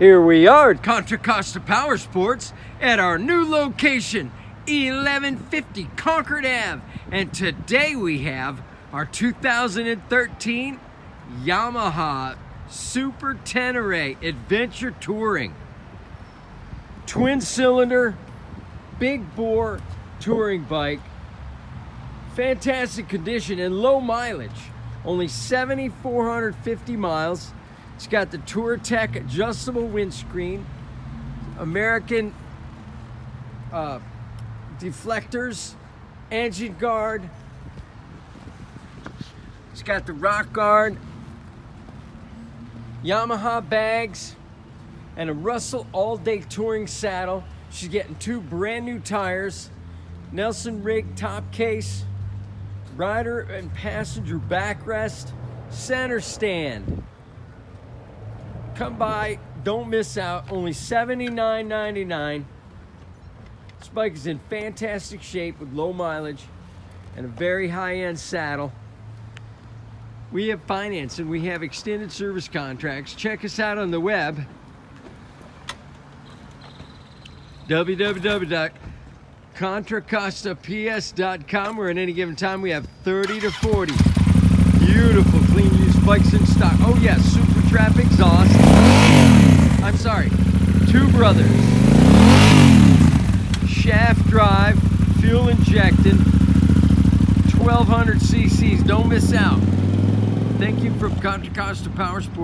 Here we are at Contra Costa Powersports at our new location, 1150 Concord Ave. And today we have our 2013 Yamaha Super Tenere Adventure Touring. Twin cylinder, big bore touring bike. Fantastic condition and low mileage. Only 7,450 miles. It's got the TourTech adjustable windscreen, American deflectors, engine guard. It's got the rock guard, Yamaha bags, and a Russell all-day touring saddle. She's getting 2 brand new tires, Nelson rig top case, rider and passenger backrest, center stand. Come by, don't miss out. Only $79.99. This bike is in fantastic shape with low mileage and a very high-end saddle. We have finance and we have extended service contracts. Check us out on the web, www.contracostaps.com, where at any given time we have 30 to 40 beautiful clean used bikes in stock. Oh yes, Super Trap exhaust. I'm sorry, 2 brothers. Shaft drive, fuel injected, 1200 cc's. Don't miss out. Thank you from Contra Costa Powersports.